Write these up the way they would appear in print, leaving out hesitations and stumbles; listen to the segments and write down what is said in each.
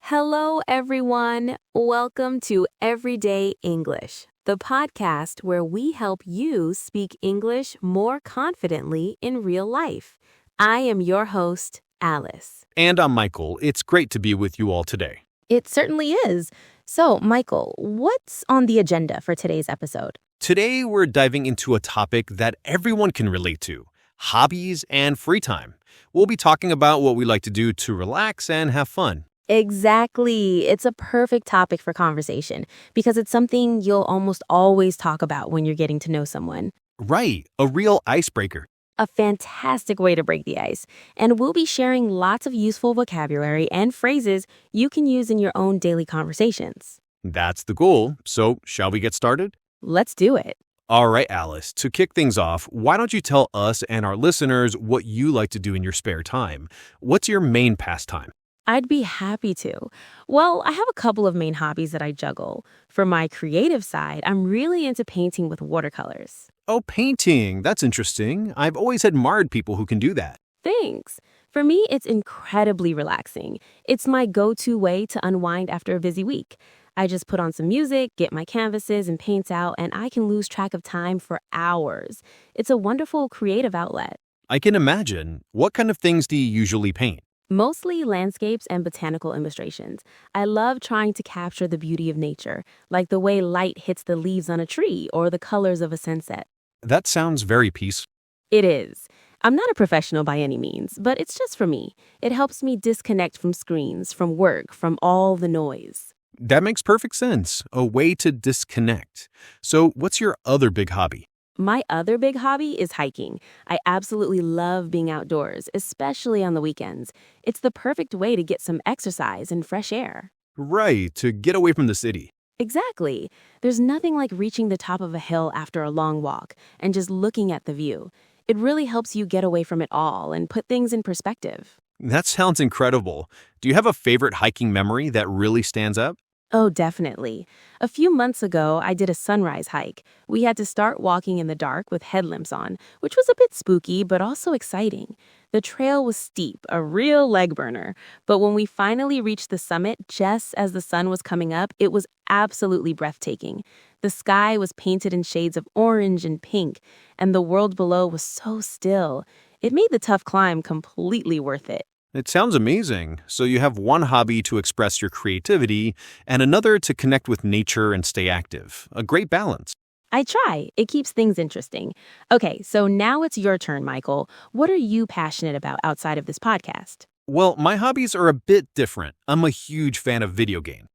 Hello, everyone. Welcome to Everyday English, the podcast where we help you speak English more confidently in real life. I am your host, Alice. And I'm Michael. It's great to be with you all today. It certainly is. So, Michael, what's on the agenda for today's episode? Today, we're diving into a topic that everyone can relate to, hobbies and free time. We'll be talking about what we like to do to relax and have fun. Exactly. It's a perfect topic for conversation because it's something you'll almost always talk about when you're getting to know someone. Right, a real icebreaker. A fantastic way to break the ice. And we'll be sharing lots of useful vocabulary and phrases you can use in your own daily conversations. That's the goal. So, shall we get started? Let's do it. All right, Alice, to kick things off, why don't you tell us and our listeners what you like to do in your spare time? What's your main pastime? I'd be happy to. Well, I have a couple of main hobbies that I juggle. For my creative side, I'm really into painting with watercolors. Oh, painting. That's interesting. I've always admired people who can do that. Thanks. For me, it's incredibly relaxing. It's my go-to way to unwind after a busy week. I just put on some music, get my canvases and paints out, and I can lose track of time for hours. It's a wonderful creative outlet. I can imagine. What kind of things do you usually paint? Mostly landscapes and botanical illustrations. I love trying to capture the beauty of nature, like the way light hits the leaves on a tree or the colors of a sunset. That sounds very peaceful. It is. I'm not a professional by any means, but it's just for me. It helps me disconnect from screens, from work, from all the noise. That makes perfect sense. A way to disconnect. So, what's your other big hobby? My other big hobby is hiking. I absolutely love being outdoors, especially on the weekends. It's the perfect way to get some exercise and fresh air. Right, to get away from the city. Exactly. There's nothing like reaching the top of a hill after a long walk and just looking at the view. It really helps you get away from it all and put things in perspective. That sounds incredible. Do you have a favorite hiking memory that really stands out? Oh, definitely. A few months ago, I did a sunrise hike. We had to start walking in the dark with headlamps on, which was a bit spooky, but also exciting. The trail was steep, a real leg burner. But when we finally reached the summit, just as the sun was coming up, it was absolutely breathtaking. The sky was painted in shades of orange and pink, and the world below was so still. It made the tough climb completely worth it. It sounds amazing. So, you have one hobby to express your creativity and another to connect with nature and stay active. A great balance. I try. It keeps things interesting. Okay, so now it's your turn, Michael. What are you passionate about outside of this podcast? Well, my hobbies are a bit different. I'm a huge fan of video games.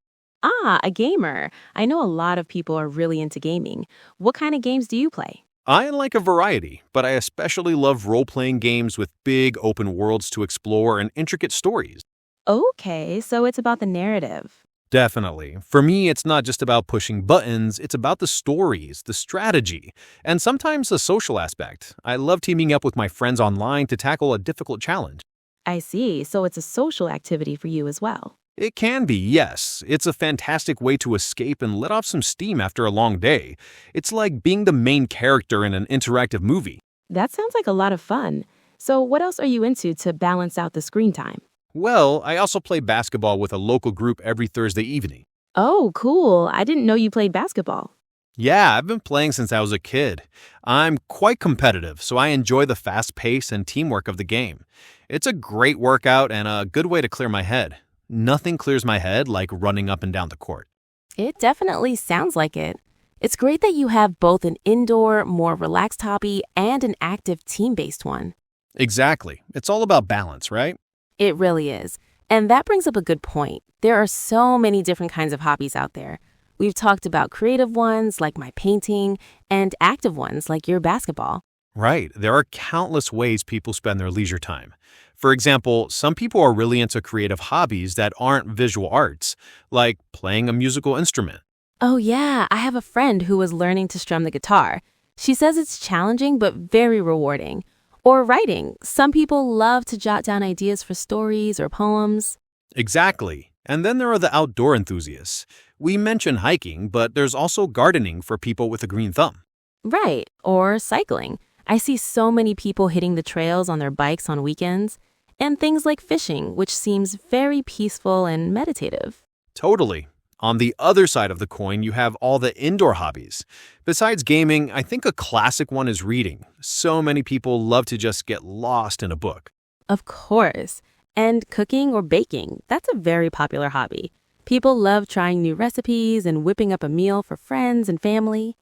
Ah, a gamer. I know a lot of people are really into gaming. What kind of games do you play? I like a variety, but I especially love role-playing games with big open worlds to explore and intricate stories. Okay, so it's about the narrative. Definitely. For me, it's not just about pushing buttons, it's about the stories, the strategy, and sometimes the social aspect. I love teaming up with my friends online to tackle a difficult challenge. I see, so it's a social activity for you as well. It can be, yes. It's a fantastic way to escape and let off some steam after a long day. It's like being the main character in an interactive movie. That sounds like a lot of fun. So what else are you into to balance out the screen time? Well, I also play basketball with a local group every Thursday evening. Oh, cool. I didn't know you played basketball. Yeah, I've been playing since I was a kid. I'm quite competitive, so I enjoy the fast pace and teamwork of the game. It's a great workout and a good way to clear my head. Nothing clears my head like running up and down the court. It definitely sounds like it. It's great that you have both an indoor, more relaxed hobby and an active team-based one. Exactly. It's all about balance, right? It really is. And that brings up a good point. There are so many different kinds of hobbies out there. We've talked about creative ones like my painting and active ones like your basketball. Right. There are countless ways people spend their leisure time. For example, some people are really into creative hobbies that aren't visual arts, like playing a musical instrument. Oh yeah, I have a friend who was learning to strum the guitar. She says it's challenging but very rewarding. Or writing. Some people love to jot down ideas for stories or poems. Exactly. And then there are the outdoor enthusiasts. We mention hiking, but there's also gardening for people with a green thumb. Right, or cycling. I see so many people hitting the trails on their bikes on weekends. and things like fishing, which seems very peaceful and meditative. Totally. On the other side of the coin, you have all the indoor hobbies. Besides gaming, I think a classic one is reading. So many people love to just get lost in a book. Of course. And cooking or baking, that's a very popular hobby. People love trying new recipes and whipping up a meal for friends and family.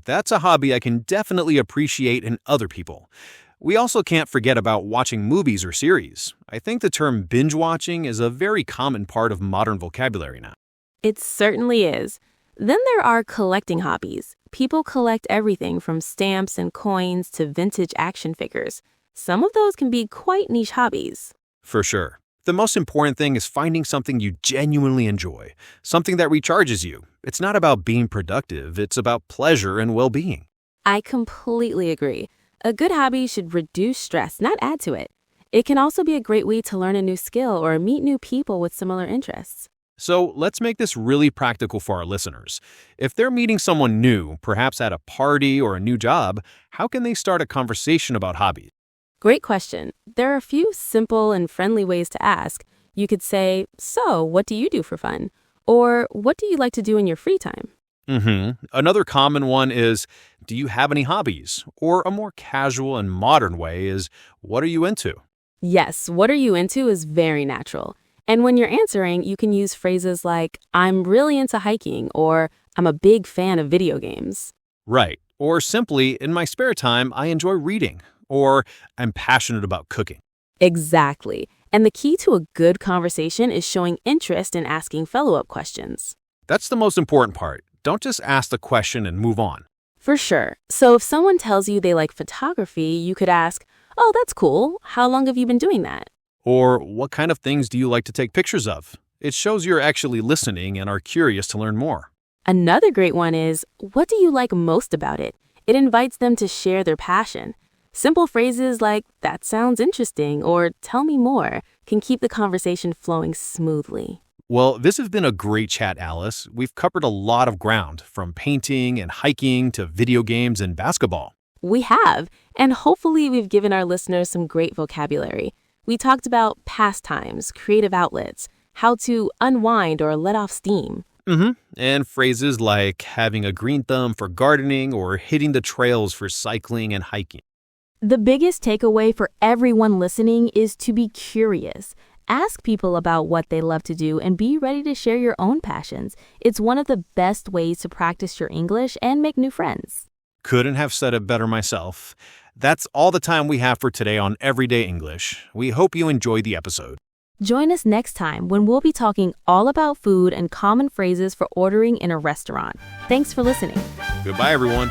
That's a hobby I can definitely appreciate in other people. We also can't forget about watching movies or series. I think the term binge watching is a very common part of modern vocabulary now. It certainly is. Then there are collecting hobbies. People collect everything from stamps and coins to vintage action figures. Some of those can be quite niche hobbies. For sure. The most important thing is finding something you genuinely enjoy, something that recharges you. It's not about being productive, it's about pleasure and well-being. I completely agree. A good hobby should reduce stress, not add to it. It can also be a great way to learn a new skill or meet new people with similar interests. So let's make this really practical for our listeners. If they're meeting someone new, perhaps at a party or a new job, how can they start a conversation about hobbies? Great question. There are a few simple and friendly ways to ask. You could say, "So, what do you do for fun?" Or, "What do you like to do in your free time?" Another common one is, do you have any hobbies? Or a more casual and modern way is, what are you into? Yes, "What are you into?" is very natural. And when you're answering, you can use phrases like, "I'm really into hiking," or "I'm a big fan of video games." Right. Or simply, in my spare time, I enjoy reading. Or I'm passionate about cooking. Exactly. And the key to a good conversation is showing interest and asking follow-up questions. That's the most important part. Don't just ask the question and move on. For sure. So if someone tells you they like photography, you could ask, "Oh, that's cool. How long have you been doing that?" Or what kind of things do you like to take pictures of? It shows you're actually listening and are curious to learn more. Another great one is, "What do you like most about it?" It invites them to share their passion. Simple phrases like, "That sounds interesting," or "Tell me more," can keep the conversation flowing smoothly. Well, this has been a great chat, Alice. We've covered a lot of ground, from painting and hiking to video games and basketball. We have, and hopefully we've given our listeners some great vocabulary. We talked about pastimes, creative outlets, how to unwind or let off steam. And phrases like having a green thumb for gardening or hitting the trails for cycling and hiking. The biggest takeaway for everyone listening is to be curious. Ask people about what they love to do and be ready to share your own passions. It's one of the best ways to practice your English and make new friends. Couldn't have said it better myself. That's all the time we have for today on Everyday English. We hope you enjoyed the episode. Join us next time when we'll be talking all about food and common phrases for ordering in a restaurant. Thanks for listening. Goodbye, everyone.